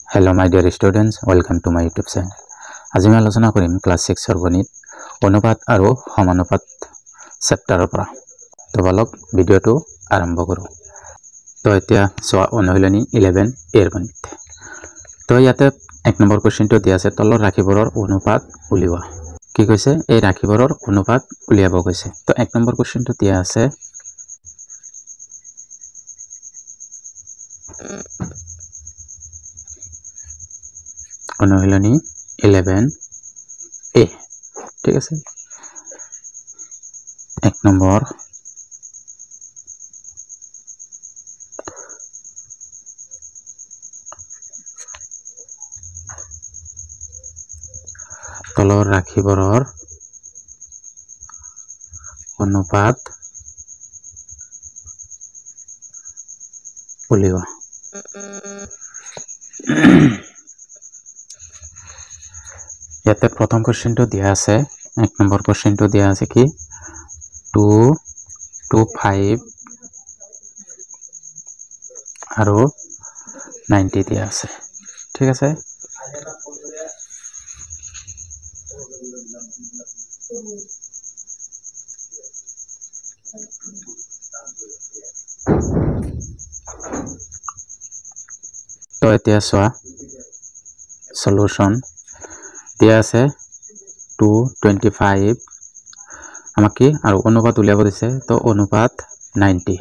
Hello my dear students, welcome to my YouTube channel. আজি মই আলোচনা কৰিম ক্লাস 6 ৰ গণিত অনুপাত আৰু সমানুপাত চেপ্টাৰৰ পৰা। তো বলক ভিডিওটো আৰম্ভ কৰো। তো এতিয়া সোৱা অনুশীলনী 11 এৰ গণিত। তো ইয়াতে এক নম্বৰ কোৱেশ্চনটো দিয়া আছে তলৰ ৰাশিবোৰৰ অনুপাত উলিওৱা। কি কৈছে এই ৰাশিবোৰৰ অনুপাত উলিয়াব কৈছে। তো এক নম্বৰ কোৱেশ্চনটো দিয়া আছে অনুশীলনী 11 এ ঠিক আছে এক নম্বৰ তলৰ ৰাশিবোৰৰ অনুপাত উলিওৱা। ইয়াতে প্ৰথম কোৱেশ্চনটো দিয়া আছে এক নম্বৰ কোৱেশ্চনটো দিয়া আছে কি 2 to 5 আৰু 90 দিয়া আছে ঠিক আছে। তো এতিয়া সোৱা সলিউশন দিয়া আছে 225 আমাক কি আৰু অনুপাত উলিয়াব দিছে তো অনুপাত 90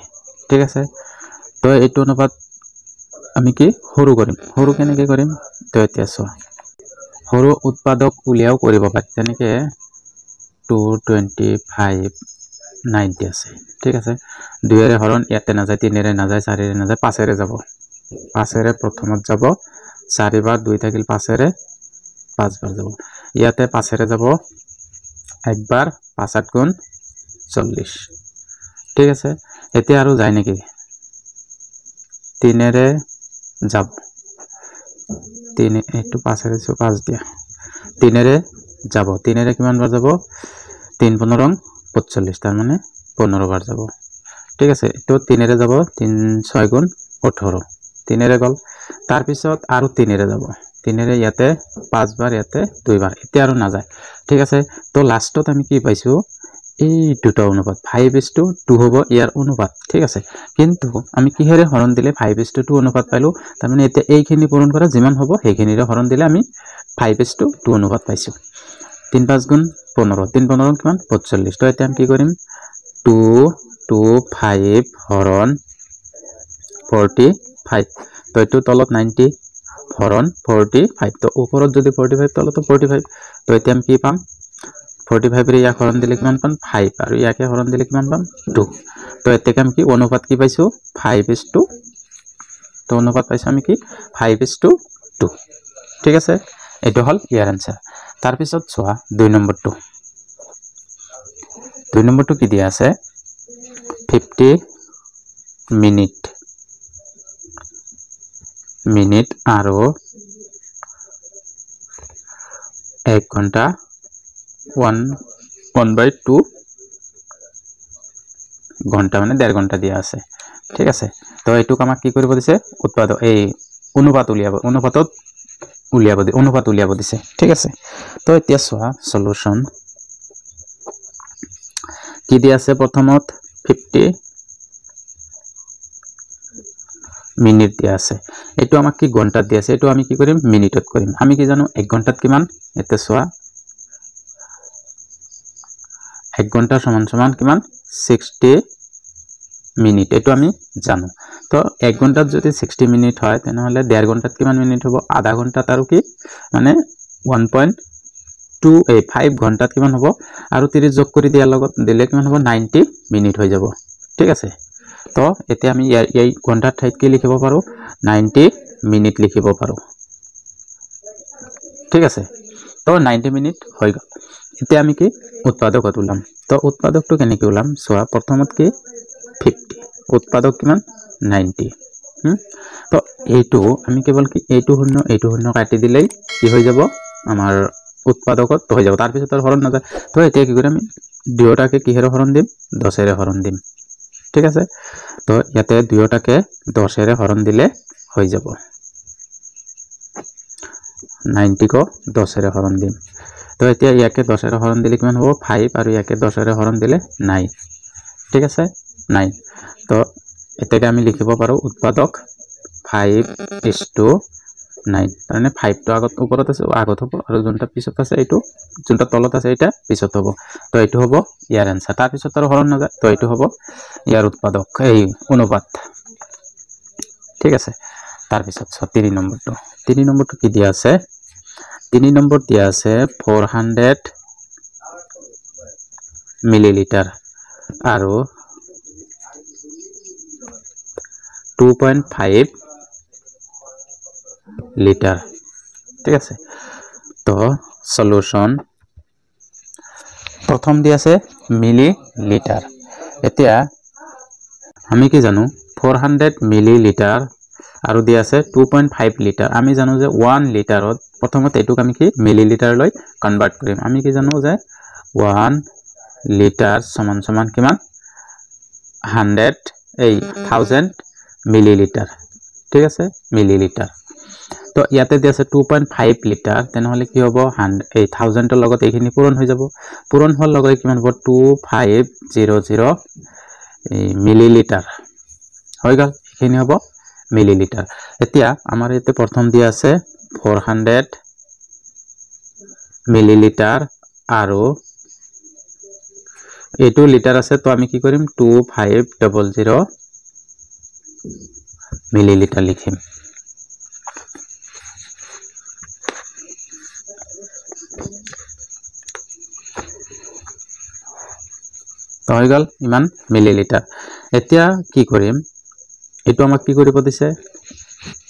ঠিক আছে। তো এইটো অনুপাত আমি কি সৰু কৰিম সৰু কেনেকৈ কৰিম তো এতিয়া সোৱা সৰু উৎপাদক উলিয়াও কৰিব পাৰি যেনেকৈ 225 90 আছে ঠিক আছে। 2 এৰে হৰণ ইয়াতে নাযায় 3 এৰে নাযায় 4 এৰে নাযায় 5 এৰে যাব 5 এৰে প্ৰথমত যাব 4 বাৰ 2 থাকিল 5 এৰে 5 বাৰ যাব ইয়াতে 5 এৰে যাব একবাৰ 5 8 গুণ 40 ঠিক আছে। এতিয়া আৰু যায় নেকি 3 এৰে যাব 3 এইটো 5 এৰে 5 দিয়া 3 এৰে যাব 3 এৰে কিমান বাৰ যাব 3 15 45 তাৰ মানে 15 বাৰ যাব ঠিক আছে। তো 3 এৰে যাব 3 6 গুণ 18 3 এৰে গল তাৰ পিছত আৰু 3 এৰে যাব 3 এৰে ইয়াতে 5 বাৰ ইয়াতে 2 বাৰ এতিয়া আৰু না যায় ঠিক আছে। তো লাষ্টত আমি কি পাইছো এই দুটা অনুপাত 5:2 হ'ব ইয়াৰ অনুপাত ঠিক আছে। কিন্তু আমি কিহেৰে হৰণ দিলে 5:2 অনুপাত পাইলো তাৰ মানে এতিয়া এইখিনি পূৰণ কৰা যিমান হ'ব সেইখিনিৰে হৰণ দিলে আমি 5:2 অনুপাত পাইছো 3 5 গুণ 15 3 15 কিমান 45। তো এতিয়া আমি কি কৰিম 2 to 5 হৰণ 45 তো এইটো তলত 90 হৰণ 45 তো ওপৰত যদি 45 তলত 45 তো এতিয়া আমি কি পাম 45 ৰে ইয়াক হৰণ দিলে কিমান পাম 5 আৰু ইয়াকে হৰণ দিলে কিমান পাম 2। তো এতিয়া আমি কি অনুপাত কি পাইছো 5:2 তো অনুপাত পাইছো আমি কি 5:2 ঠিক আছে। এটো হল ইয়াৰ आंसर। তাৰ পিছত সোৱা 2 নম্বৰটো কি দিয়া আছে 50 মিনিট আৰু 1 ঘন্টা 1/2 ঘন্টা মানে 1.5 ঘন্টা দিয়া আছে ঠিক আছে। তো এইটোক আমাক কি কৰিব দিছে উৎপাদক এই অনুপাত উলিয়াব দিছে ঠিক আছে। তো এতিয়া সোৱা সলিউশন কি দিয়া আছে প্ৰথমত 50 মিনিট দিয়া আছে এইটো আমাক কি ঘন্টাত দিয়া আছে এইটো আমি কি কৰিম মিনিটত কৰিম আমি কি জানো 1 ঘন্টাত কিমান এতে সোৱা 1 ঘন্টা সমান কিমান 60 মিনিট এইটো আমি জানো। তো 1 ঘন্টাত যদি 60 মিনিট হয় তেনেহলে 1.5 ঘন্টাত কিমান মিনিট হ'ব আধা ঘন্টাত আৰু কি মানে 1.25 ঘন্টাত কিমান হ'ব আৰু 30 যোগ কৰি দিয়াৰ লগত দিলে কিমান হ'ব 90 মিনিট হৈ যাব ঠিক আছে। তো এতিয়া আমি এই ঘন্টাৰ ঠাইত কি লিখিব পাৰো 90 মিনিট লিখিব পাৰো ঠিক আছে। তো 90 মিনিট হৈ গল এতিয়া আমি কি উৎপাদকত ওলাম। তো উৎপাদকটো কেনেকৈ ওলাম সোৱা প্ৰথমত কি 50 উৎপাদক কিমান 90 তো এইটো আমি কেৱল কি এইটো শূন্য কাটি দিলেই কি হৈ যাব আমাৰ উৎপাদকত হৈ যাব তাৰ পিছত হৰণ না যায়। তো এতিয়া কি কৰিম আমি দুয়োটাকে কিহেৰে হৰণ দিম 10 এৰে হৰণ দিম ঠিক আছে। তো ইয়াতে দুয়োটাকে 10 এৰে হৰণ দিলে হৈ যাব 90 को 10 এৰে হৰণ দিম তো এতিয়া ইয়াকে 10 এৰে হৰণ দিলে কিমান হ'ব 5 আৰু ইয়াকে 10 এৰে হৰণ দিলে 9 ঠিক আছে 9 তো এটাকে আমি লিখিব পাৰো উৎপাদক 5:9 মানে 5 টো আগত ওপৰত আছে আগত হ'ব আৰু যোনটা পিছত আছে এইটো যোনটা তলত আছে এটা পিছত হ'ব তো এইটো হ'ব ইয়াৰ आंसर তাৰ পিছত আৰু হৰণ না যায় তো এইটো হ'ব ইয়াৰ উৎপাদক এই অনুপাত ঠিক আছে তাৰ পিছত 3 নম্বৰটো কি দিয়া আছে 3 নম্বৰ দিয়া আছে 400 মিলিলিটাৰ আৰু 2.5 লিটাৰ ঠিক আছে তো সলিউশন প্ৰথম দি আছে মিলিলিটাৰ এতিয়া আমি কি জানো 400 মিলিলিটাৰ আৰু দি আছে 2.5 লিটাৰ আমি জানো যে 1 লিটাৰত প্ৰথমতে এটুক আমি কি মিলিলিটাৰ লৈ কনভাৰ্ট কৰিম আমি কি জানো যে 1 লিটাৰ সমান সমান কিমান 1000 মিলিলিটাৰ ঠিক আছে মিলিলিটাৰ তো ইয়াতে দি আছে 2.5 লিটাৰ তেনেহলে কি হ'ব 1000 ৰ লগত এইখিনি পূৰণ হৈ যাব পূৰণ হোৱাৰ লগত কিমান হ'ব 2500 মিলিলিটাৰ হৈ গল এইখিনি হ'ব মিলিলিটাৰ এতিয়া আমাৰ ইয়াতে প্ৰথম দিয়া আছে 400 মিলিলিটাৰ আৰু এইটো লিটাৰ আছে তো আমি কি কৰিম 2500 মিলিলিটাৰ লিখিম তো হৈ গল ইমান মিলিলিটাৰ এতিয়া কি কৰিম এটো আমাক কি কৰিব দিছে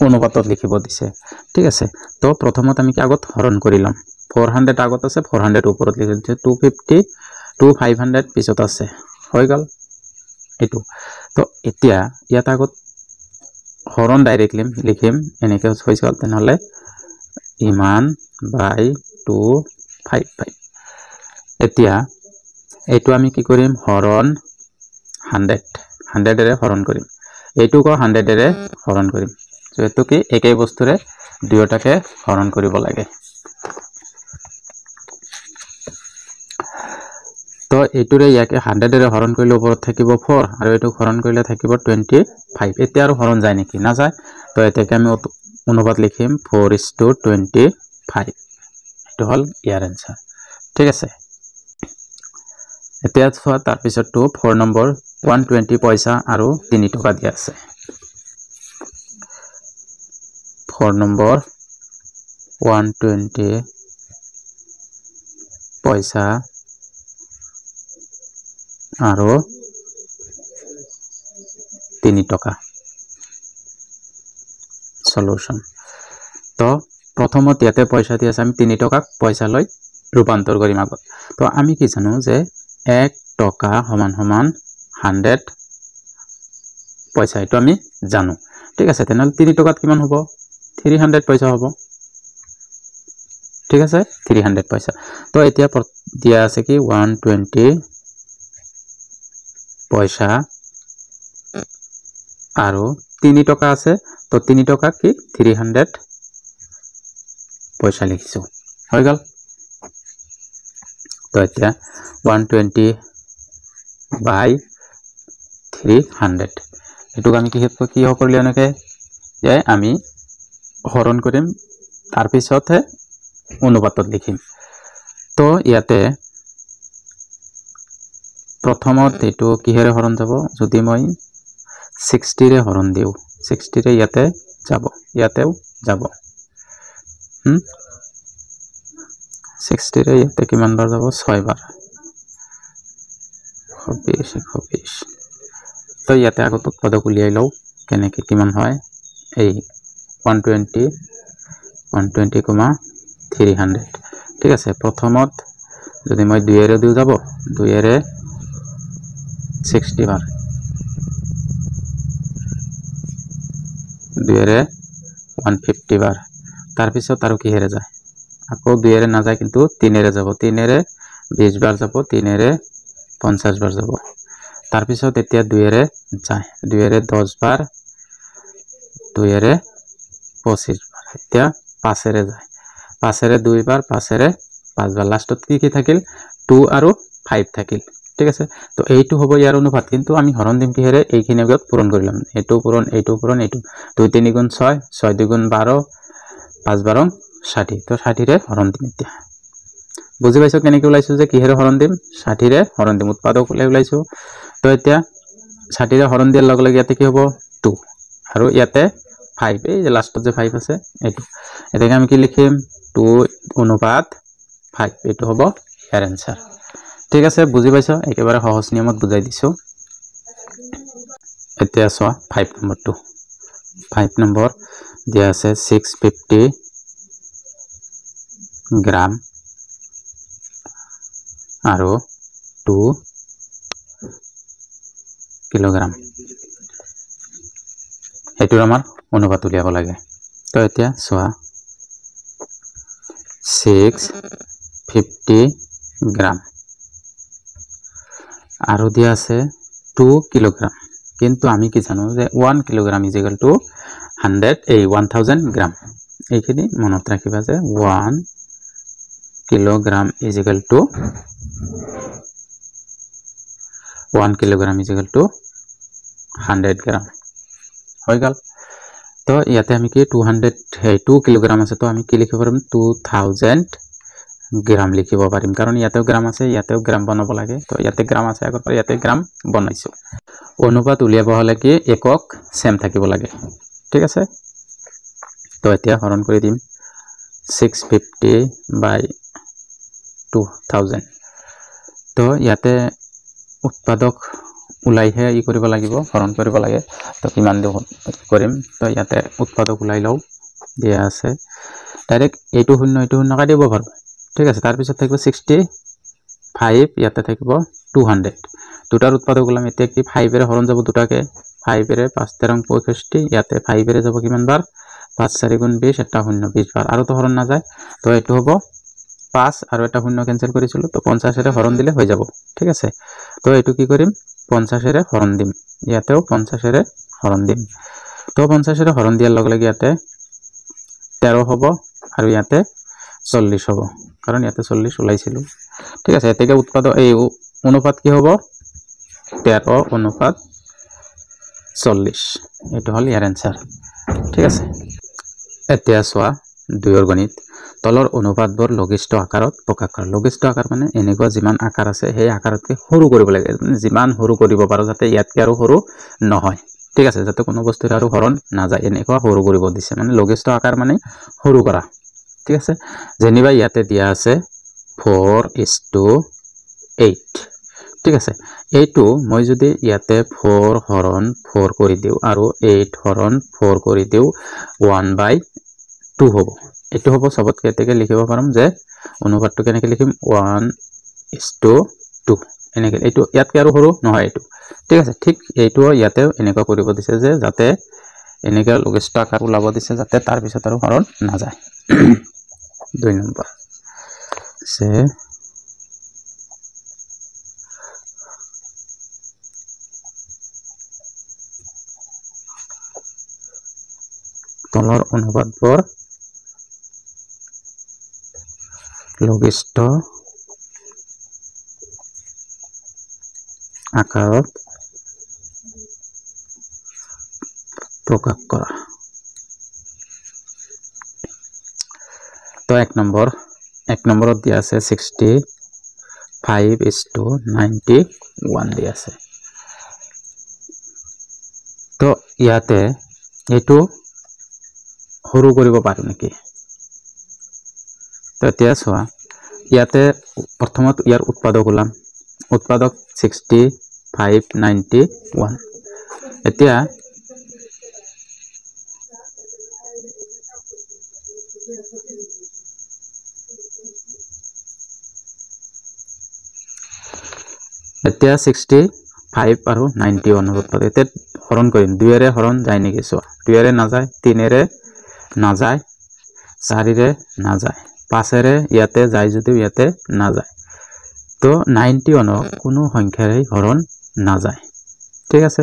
অনুপাতত লিখিব দিছে ঠিক আছে তো প্ৰথমত আমি কি আগত হৰণ কৰি লম 400 আগত আছে 400 ওপৰত লিখি দিছে 250 2500 পিছত আছে হৈ গল এটো তো এতিয়া ইয়াত আগত হৰণ ডাইৰেক্টলি লিখিম এনেকৈ হৈ গল তেনেহলে ইমান বাই 255 এতিয়া এইটো আমি কি কৰিম হৰণ 100 এৰে হৰণ কৰিম এইটো কো 100 এৰে হৰণ কৰিম তো এটো কি একেই বস্তুৰে দুয়োটাকে হৰণ কৰিব লাগে তো এইটোৰে ইয়াকে 100 এৰে হৰণ কৰিলে ওপৰত থাকিব 4 আৰু এইটো হৰণ কৰিলে থাকিব 25 এতিয়া আৰু হৰণ যায় নেকি না যায় তো এটাকে আমি অনুপাত লিখিম 4:25 এটো হল ইয়াৰ आंसर ঠিক আছে এতিয়া চোৱা তাৰ পিছত 4 নম্বৰ 120 পইচা আৰু 3 টকা দিয়া আছে 4 নম্বৰ 120 পইচা আৰু 3 টকা সলিউশন তো প্ৰথমত ইয়াতে পইচা দি আছে আমি 3 টকা পইচা লৈ ৰূপান্তৰ কৰিম আগত তো আমি কি জানো যে 1 টকা সমান সমান 100 পইচা এটো আমি জানো ঠিক আছে তেনল 3 টকাত কিমান হ'ব 300 পইচা হ'ব ঠিক আছে 300 পইচা তো এতিয়া দিয়া আছে কি 120 পইচা আৰু 3 টকা আছে তো 3 টকা কি 300 পইচা লিখিছো হৈ গল তো এতিয়া 120 by 300 এটুক আমি কি কৰিলে এনেকে যে আমি হৰণ কৰিম তাৰ পিছতহে অনুপাতত লিখিম তো ইয়াতে প্ৰথমত এটো কিহেৰে হৰণ যাব যদি মই 60 ৰে হৰণ দিও 60 ৰে ইয়াতে যাব ইয়াতেও যাব 60 ৰে ইয়াতে কিমান বাৰ যাব 6 বাৰ 120 তো ইয়াতে আগত উৎপাদক উলিয়াই লও কেনেকে কিমান হয় এই 120 300 ঠিক আছে প্ৰথমত যদি মই 2 এৰে দিও যাব 2 এৰে 60 বাৰ 2 এৰে 150 বাৰ তাৰ পিছত আৰু কি হেৰে যায় আকৌ 2 এৰে না যায় কিন্তু 3 এৰে যাব 3 এৰে 20 বাৰ যাব 3 এৰে 50 বাৰ যাব তাৰ পিছত এতিয়া 2 এৰে যায় 2 এৰে 10 বাৰ 2 এৰে 25 বাৰ এতিয়া 5 এৰে যায় 5 2 বাৰ 5 5 বাৰ লাস্টত কি থাকিল 2 আৰু 5 থাকিল ঠিক আছে তো এইটো হ'ব ইয়াৰ অনুপাত কিন্তু আমি হৰণ দিম কিহেৰে এইখিনি আগত পূৰণ কৰিলাম এইটো পূৰণ এইটো 2 3 গুণ 6 6 2 গুণ 12 5 12 60 তো 60 ৰে হৰণ দিম এতিয়া বুজি পাইছো কেনেকৈ ওলাইছো যে কিহেৰে হৰণ দিম 60 ৰে হৰণ দিম উৎপাদক ওলাইছো তো এতিয়া 60 ৰে হৰণ দিয়াৰ লগে লগে ইয়াতে কি হ'ব 2 আৰু ইয়াতে 5 এই যে লাষ্টত যে 5 আছে এইটো এটাকে আমি কি লিখিম 2 অনুপাত 5 এইটো হ'ব ইয়াৰ आंसर ঠিক আছে বুজি পাইছো একেবাৰে সহজ নিয়মত বুজাই দিছো এতিয়া চোৱা 5 নম্বৰটো 5 নম্বৰ দিয়া আছে 650 গ্ৰাম আৰু 2 কিলোগ্ৰাম এটোৰ আমাৰ অনুপাত উলিয়াব লাগে তো এতিয়া চোৱা 650 গ্ৰাম আৰু দিয়া আছে 2 কিলোগ্রাম কিন্তু আমি কি জানো যে 1 কিলোগ্রাম = 1000 গ্রাম এইখিনি মনত ৰাখিবা যে 1 কিলোগ্রাম = 1 কিলোগ্রাম = 100 গ্রাম হৈ গল তো ইয়াতে আমি কি 2 কিলোগ্রাম আছে তো আমি কি লিখিব পাৰিম 2000 গ্ৰাম লিখিব পাৰিম কাৰণ ইয়াতেও গ্ৰাম আছে ইয়াতেও গ্ৰাম বনাব লাগে তো ইয়াতে গ্ৰাম আছে আগৰ পৰা ইয়াতে গ্রাম বনাইছো অনুপাত উলিয়াব হলে কি একক সেম থাকিব লাগে ঠিক আছে তো এতিয়া হৰণ কৰি দিম 650 by 2000 তো ইয়াতে উৎপাদক উলাইহে ই কৰিব লাগিব হৰণ কৰিব লাগে তো কিমান দিব কৰিম তো ইয়াতে উৎপাদক উলাই লও দিয়া আছে ডাইৰেক্ট এইটো শূন্য কাটি দিব পাৰো ঠিক আছে তাৰ পিছত থাকিব 65 ইয়াতে থাকিব 200 দুটাৰ উৎপাদক উলাম এতিয়া কি 5 এৰে হৰণ যাব দুটাকে 5 এৰে 5 13 65 ইয়াতে 5 এৰে যাব কিমান বাৰ 5 4 গুণ 20 এটা শূন্য 20 বাৰ আৰু তো হৰণ না যায় তো এটো হ'ব 5 আৰু এটা শূন্য ক্যান্সেল কৰিছিলো তো 50 এৰে হৰণ দিলে হৈ যাব ঠিক আছে তো এটো কি কৰিম 50 এৰে হৰণ দিম ইয়াতেও 50 এৰে হৰণ দিম তো 50 এৰে হৰণ দিয়াৰ লগে লগে ইয়াতে 13 হ'ব আৰু ইয়াতে 40 হ'ব কাৰণ ইয়াতে 40 ওলাইছিল ঠিক আছে এতেকে উৎপাদক এই অনুপাত কি হ'ব 13 অনুপাত 40 এটো হল ইয়াৰ आंसर ঠিক আছে এতিয়া চোৱা দুইৰ গণিত তলৰ অনুপাতবোৰ লঘিষ্ঠ আকাৰত প্ৰকাশ কৰা লঘিষ্ঠ আকাৰ মানে এনেকুৱা যিমান আকাৰ আছে সেই আকাৰতকে সৰু কৰিব লাগে যিমান সৰু কৰিব পাৰো যাতে ইয়াতকে আৰু সৰু নহয় ঠিক আছে যাতে কোনো বস্তুৰ আৰু হৰণ না যায় এনেকুৱা সৰু কৰিব দিছে মানে লঘিষ্ঠ আকাৰ মানে সৰু কৰা ঠিক আছে যেনিবা ইয়াতে দিয়া আছে 4:8 ঠিক আছে এইটো মই যদি ইয়াতে 4 হৰণ 4 কৰি দিও আৰু 8 হৰণ 4 কৰি দিও 1/2 হ'ব এটো হ'ব সবতকে এতেকে লিখিব পাৰম যে অনুপাতটো কেনেকৈ লিখিম 1:2 এনেকৈ এইটো ইয়াতকে আৰু সৰু নহয় এইটো ঠিক আছে ঠিক এইটো ইয়াতেও এনেকুৱা কৰিব দিছে যে যাতে এনেকৈ লঘিষ্ঠ আকাৰ ওলাব দিছে যাতে তাৰ পিছত আৰু হৰণ না যায় 2 নম্বৰ সে তলৰ অনুপাতবোৰ লঘিষ্ঠ আকাৰত প্ৰকাশ কৰা তো 1 নম্বৰত দিয়া আছে 65:91 দিয়া আছে তো ইয়াতে এইটো সৰু কৰিব পাৰো নেকি তো এতিয়া চোৱা ইয়াতে প্ৰথমত ইয়াৰ উৎপাদক ওলাম উৎপাদক 65:91 এতিয়া এতিয়া 65 আৰু 91 উৎপাদক এতিয়া হৰণ কৰিম 2 এৰে হৰণ যায় নেকি চোৱা 2 এৰে না যায় 3 এৰে না যায় 4 এৰে না যায় 5 এৰে ইয়াতে যায় যদিও ইয়াতে না যায় তো 91 কোনো সংখ্যাৰে হৰণ না যায় ঠিক আছে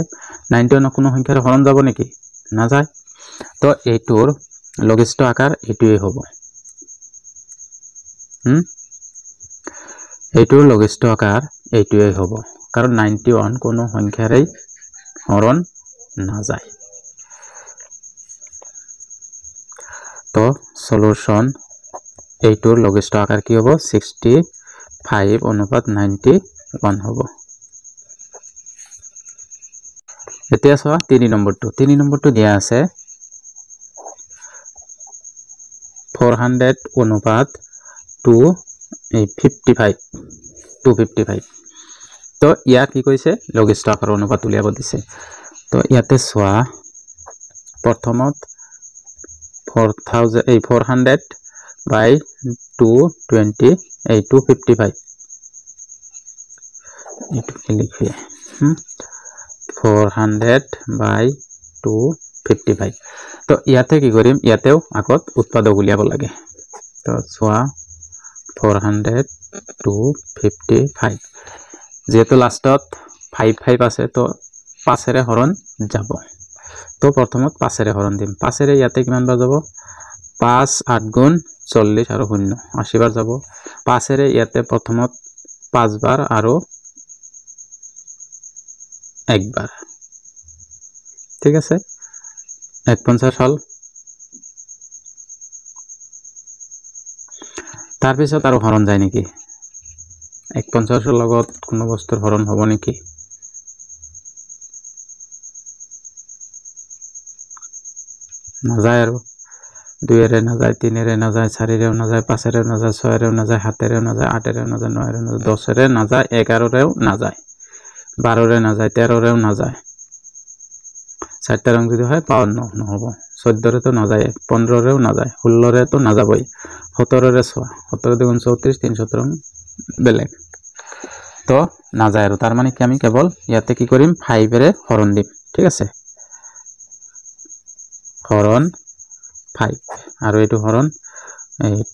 91 কোনো সংখ্যাৰে হৰণ যাব নেকি না যায় তো এইটোৰ লঘিষ্ঠ আকাৰ এইটোই হ'ব এইটোৰ লঘিষ্ঠ আকাৰ এইটোৱে হ'ব কাৰণ 91 কোনো সংখ্যাৰেই হৰণ নাযায় তো সলিউশন এইটোৰ লঘিষ্ঠ আকাৰ কি হ'ব 65 অনুপাত 91 হ'ব এতিয়া চোৱা 3 নম্বৰটো দিয়া আছে 400 অনুপাত 255 তো ইয়াক কি কৈছে লঘিষ্ঠ আকাৰ অনুপাত উলিয়াব দিছে তো ইয়াতে চোৱা প্ৰথমত 400 by 220 255 এইটো কি লিখি 400 by 255 তো ইয়াতে কি কৰিম ইয়াতেও আগত উৎপাদক উলিয়াব লাগে তো চোৱা 400 255 যেহেতু লাষ্টত 55 আছে তো 5 এৰে হৰণ যাব তো প্ৰথমত 5 এৰে হৰণ দিম 5 এৰে ইয়াতে কিমান বাৰ যাব 5 8 গুণ 40 আৰু 0 80 বাৰ যাব 5 এৰে ইয়াতে প্ৰথমত 5 বাৰ আৰু 1 বাৰ ঠিক আছে 150 হল তাৰ পিছত আৰু হৰণ যায় নেকি 150 ৰ লগত কোনো বস্তুৰ হৰণ হ'ব নেকি নাযায় আৰু 2 এৰে নাযায় 3 এৰে নাযায় 4 এৰেও নাযায় 5 এৰেও নাযায় 6 এৰেও নাযায় 7 এৰেও নাযায় 8 এৰেও নাযায় 9 এৰেও নাযায় 10 এৰে নাযায় 11 এৰেও নাযায় 12 এৰে নাযায় 13 এৰেও নাযায় 4 ৰং যদি হয় 52 নহব 14 এৰে তো নাযায় 15 এৰেও নাযায় 16 এৰে তো নাযাবই 17 এৰে চোৱা 17 দুগুণ 34 317 বেলেগ তো নাযায় আৰু তাৰ মানে কি আমি কেৱল ইয়াতে কি কৰিম 5 এৰে হৰণ দিম ঠিক আছে হৰণ 5 আৰু এইটো হৰণ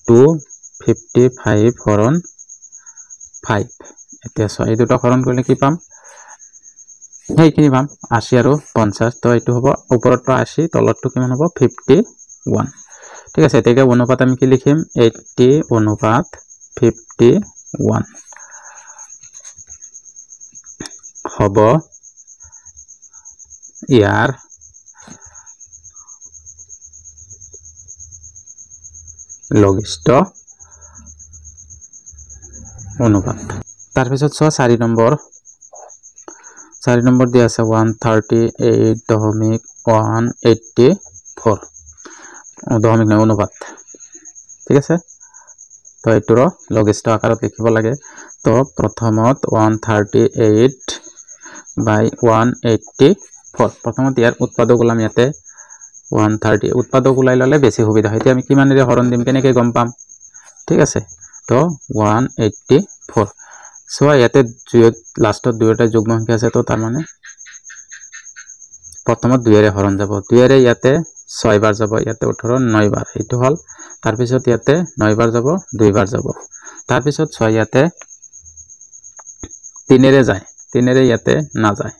255 হৰণ 5 এতিয়া চোৱা এই দুটা হৰণ কৰিলে কি পাম সেইখিনি পাম 80 আৰু 50 তো এইটো হ'ব ওপৰটো 80 তলতটো কিমান হ'ব 51 ঠিক আছে এতিয়া অনুপাত আমি কি লিখিম 80 অনুপাত 51 হ'ব ইয়াৰ লঘিষ্ঠ অনুপাত তাৰ পিছত চোৱা 4 নম্বৰ দিয়া আছে 138.184 দশমিক নাই অনুপাত ঠিক আছে তো এইটোৰ লঘিষ্ঠ আকাৰত লিখিব লাগে তো প্ৰথমত 138/184 প্ৰথমত ইয়াৰ উৎপাদক ওলাম ইয়াতে 130 উৎপাদক ওলাই ললে বেছি সুবিধা হয় এতিয়া আমি কিমানেৰে হৰণ দিম কেনেকৈ গম পাম ঠিক আছে তো 184 চোৱা ইয়াতে লাষ্টত দুয়োটা যুগ্ম সংখ্যা আছে তো তাৰ মানে প্ৰথমত 2 এৰে হৰণ যাব 2 এৰে ইয়াতে 6 বাৰ যাব ইয়াতে 18 9 বাৰ এইটো হল তাৰ পিছত ইয়াতে 9 বাৰ যাব 2 বাৰ যাব তাৰ পিছত 6 ইয়াতে 3 এৰে যায় 3 এৰে ইয়াতে না যায়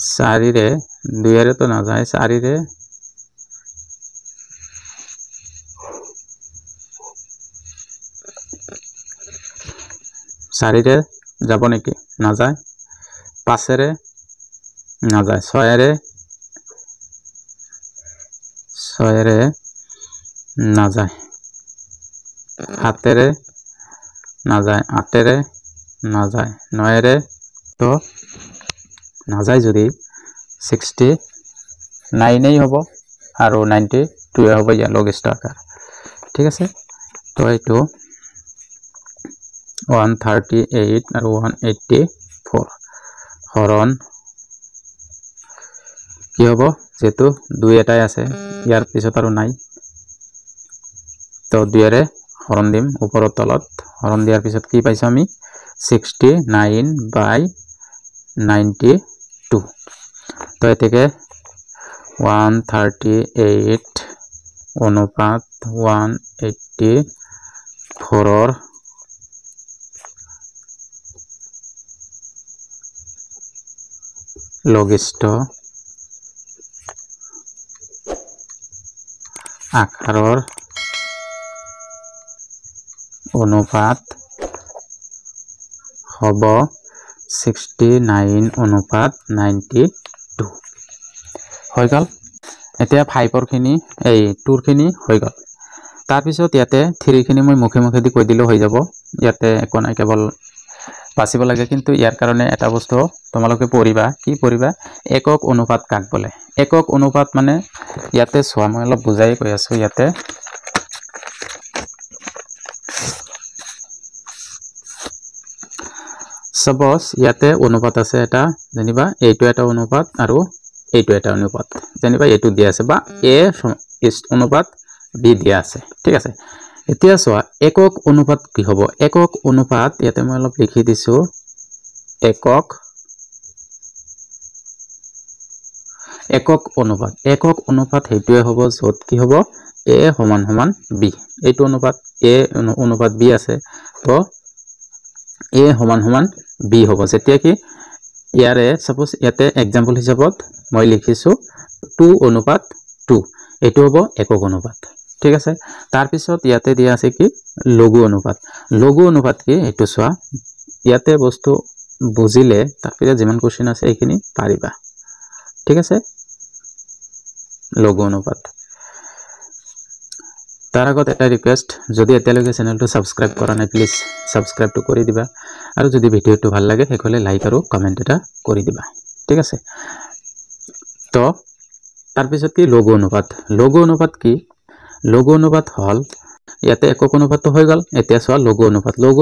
4 এৰে 2 এৰে তো না যায় 4 এৰে 4 এৰে যাব নেকি না যায় 5 এৰে না যায় 6 এৰে না যায় 7 এৰে না যায় 8 এৰে না যায় 9 এৰে তো না যায় যদি 69 এই হ'ব আৰু 92 হ'ব ইয়া লঘিষ্ঠ আকাৰ ঠিক আছে তো এইটো 138 আৰু 184 হৰণ কি হ'ব যেটো 2 এটাই আছে ইয়াৰ পিছত আৰু নাই তো 2 এৰে হৰণ দিম ওপৰত তলত হৰণ দিয়াৰ পিছত কি পাইছো আমি 69/92 তো এতেকে 138 অনুপাত 184 লঘিষ্ঠ আকাৰৰ অনুপাত হ'ব 69 অনুপাত 92 হৈ গ'ল এতিয়া 5 খিনি এই 2 খিনি হৈ গ'ল তাৰ পিছত ইয়াতে 3 খিনি মই মুখে মুখে দি কৈ দিলো হৈ যাব ইয়াতে একো নাই কেৱল বাছিব লাগে কিন্তু ইয়াৰ কাৰণে এটা বস্তু তোমালোকে পঢ়িবা কি পঢ়িবা একক অনুপাত কাক বলে একক অনুপাত মানে ইয়াতে সোৱা মই অলপ বুজাই কৈ আছো ইয়াতে suppose ইয়াতে অনুপাত আছে এটা জানিবা এইটো এটা অনুপাত আৰু এইটো এটা অনুপাত জানিবা এইটো দিয়া আছে বা a অনুপাত b দিয়া আছে ঠিক আছে এতিয়া সোৱা একক অনুপাত কি হ'ব একক অনুপাত ইয়াতে মই অলপ লিখি দিছো একক অনুপাত হেতুৱে হ'ব যত কি হ'ব a সমান সমান b এইটো অনুপাত a অনুপাত b আছে তো a সমান সমান b হ'ব যেতিয়া কি ইয়াৰে suppose ইয়াতে एग्जांपल হিচাপত মই লিখিছো 2 অনুপাত 2 এটো হ'ব একক অনুপাত ঠিক আছে তাৰ পিছত ইয়াতে দিয়া আছে কি লঘু অনুপাত কি এটো সোৱা ইয়াতে বস্তু বুজিলে তাৰপিছত যিমান কোশ্চেন আছে এইখিনি পাৰিবা ঠিক আছে লঘু অনুপাত তাৰ আগত এটা ৰিকুৱেষ্ট যদি এতিয়ালৈকে চেনেলটো সাবস্ক্ৰাইব কৰা নাই প্লিজ সাবস্ক্ৰাইবটো কৰি দিবা আৰু যদি ভিডিওটো ভাল লাগে হেকলে লাইক আৰু কমেন্ট এটা কৰি দিবা ঠিক আছে তো তাৰ পিছত কি লঘু অনুপাত কি লঘু অনুপাত হল ইয়াতে একক অনুপাতটো হৈ গল এতিয়া সোৱা লঘু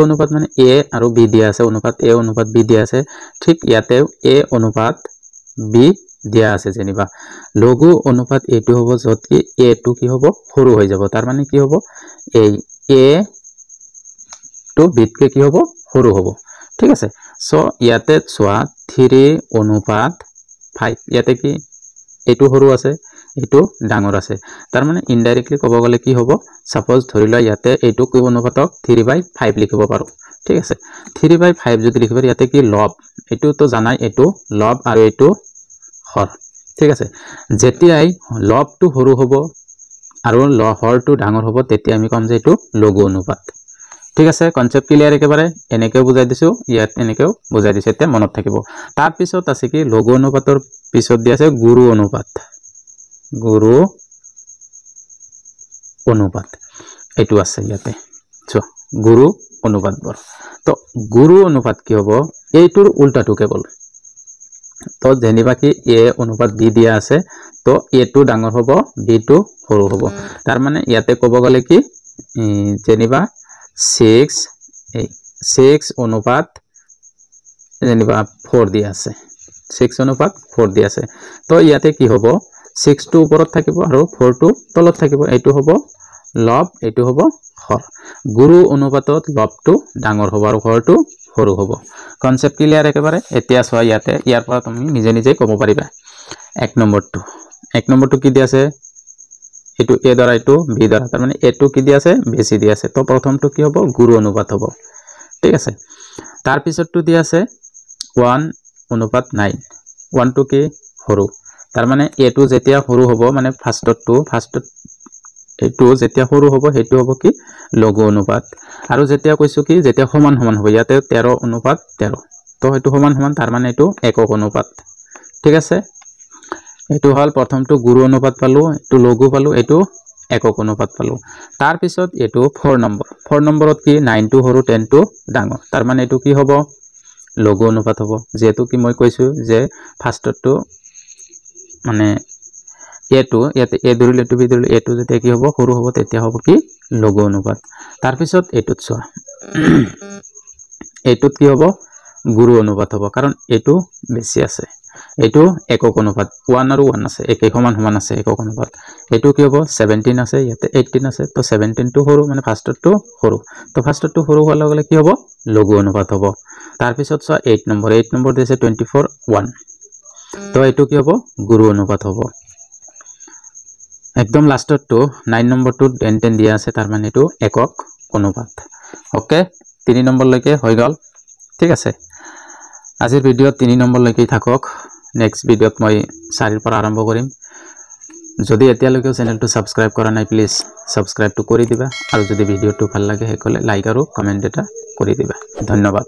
অনুপাত মানে a আৰু b দিয়া আছে অনুপাত a অনুপাত b দিয়া আছে ঠিক ইয়াতে a অনুপাত b দিয়া আছে যেনিবা লঘু অনুপাত এটো হ'ব যত কি a টো কি হ'ব সৰু হৈ যাব তাৰ মানে কি হ'ব এই a টো b কে কি হ'ব সৰু হ'ব ঠিক আছে সো ইয়াতে সোৱা 3 অনুপাত 5 ইয়াতে কি এটো সৰু আছে এটো ডাঙৰ আছে তাৰ মানে ইনডাইৰেক্টলি ক'ব গলে কি হ'ব সাপোজ ধৰিলা ইয়াতে এটো কি অনুপাতক 3/5 লিখিব পাৰো ঠিক আছে 3/5 যদি লিখিব ইয়াতে কি লব এটো তো জানাই এটো লব আৰু এটো হৰ ঠিক আছে যেতিয়াই লবটো সৰু হ'ব আৰু হৰটো ডাঙৰ হ'ব তেতিয়া আমি কম যে এটো লঘু অনুপাত ঠিক আছে কনসেপ্ট ক্লিয়াৰ একেবাৰে এনেকৈ বুজাই দিছো ইয়াত এনেকৈ বুজাই দিছে তে মনত থাকিব তাৰ পিছত আছে কি লঘু অনুপাতৰ পিছত দিয়া আছে গুৰু অনুপাত এটো আছে ইয়াতে চো গুৰু অনুপাত বৰ তো গুৰু অনুপাত কি হ'ব এইটোৰ উল্টাটো কেৱল তো যেনিবা কি a অনুপাত b দিয়া আছে তো a টো ডাঙৰ হ'ব b টো সৰু হ'ব তাৰ মানে ইয়াতে ক'ব গলে কি যেনিবা 6 অনুপাত যেনিবা 4 দিয়া আছে 6 অনুপাত 4 দিয়া আছে তো ইয়াতে কি হ'ব 6 টো ওপৰত থাকিব আৰু 4 টো তলত থাকিব এইটো হ'ব লব এইটো হ'ব হৰ গুৰু অনুপাতত লবটো ডাঙৰ হ'ব আৰু হৰটো সৰু হ'ব কনসেপ্ট ক্লিয়াৰ একেবাৰে এতিয়া সোৱা ইয়াতে ইয়াৰ পৰা তুমি নিজে নিজে ক'ব পাৰিবা এক নম্বৰটো কি দিয়া আছে এটো a দ্বাৰা এটো b দ্বাৰা তাৰ মানে এটো কি দিয়া আছে বেছি দিয়া আছে তো প্ৰথমটো কি হ'ব গুৰু অনুপাত হ'ব ঠিক আছে তাৰ পিছতটো দিয়া আছে 1 অনুপাত 9 1 টো কি সৰু তাৰ মানে এটো যেতিয়া সৰু হ'ব মানে ফাৰ্ষ্টত এটো যেতিয়া সৰু হ'ব হেতু হ'ব কি লঘু অনুপাত আৰু যেতিয়া কৈছো কি যেতিয়া সমান সমান হ'ব ইয়াতে 13 অনুপাত 13 তো হেতু সমান সমান তাৰ মানে এটো একক অনুপাত ঠিক আছে এটো হল প্ৰথমটো গুৰু অনুপাত পালো এটো লঘু পালো এটো একক অনুপাত পালো তাৰ পিছত এটো 4 নম্বৰত কি 9 টো সৰু 10 টো ডাঙৰ তাৰ মানে এটো কি হ'ব লঘু অনুপাত হ'ব যেহেতু কি মই কৈছো যে ফাৰ্ষ্টটো মানে এটো ইয়াতে a ধৰিলে এটো b ধৰিলে এটো যেতিয়া কি হ'ব সৰু হ'ব তেতিয়া হ'ব কি লঘু অনুপাত তাৰ পিছত এটোত সোৱা এটোত কি হ'ব গুৰু অনুপাত হ'ব কাৰণ এটো বেছি আছে এটো একক অনুপাত 1 আৰু 1 আছে একে সমান আছে একক অনুপাত এটো কি হ'ব 17 আছে ইয়াতে 18 আছে তো 17 টো সৰু মানে ফাৰ্ষ্টটো সৰু তো ফাৰ্ষ্টটো সৰু হোৱাৰ লগে লগে কি হ'ব লঘু অনুপাত হ'ব তাৰ পিছত সোৱা 8 নম্বৰ দিছে 24 1 তো এটো কি হ'ব গুৰু অনুপাত হ'ব একদম লাষ্টটো 9 নম্বৰটো 10 দিয়া আছে তাৰ মানে এটো একক অনুপাত ওকে 3 নম্বৰ লৈকে হৈ গল ঠিক আছে আজিৰ ভিডিওত 3 নম্বৰ লৈকে থাকক নেক্সট ভিডিওত মই 4 ৰ পৰা আৰম্ভ কৰিম যদি এতিয়ালৈকে চেনেলটো সাবস্ক্ৰাইব কৰা নাই প্লিজ সাবস্ক্ৰাইবটো কৰি দিবা আৰু যদি ভিডিওটো ভাল লাগে হেকলে লাইক আৰু কমেন্ট এটা কৰি দিবা ধন্যবাদ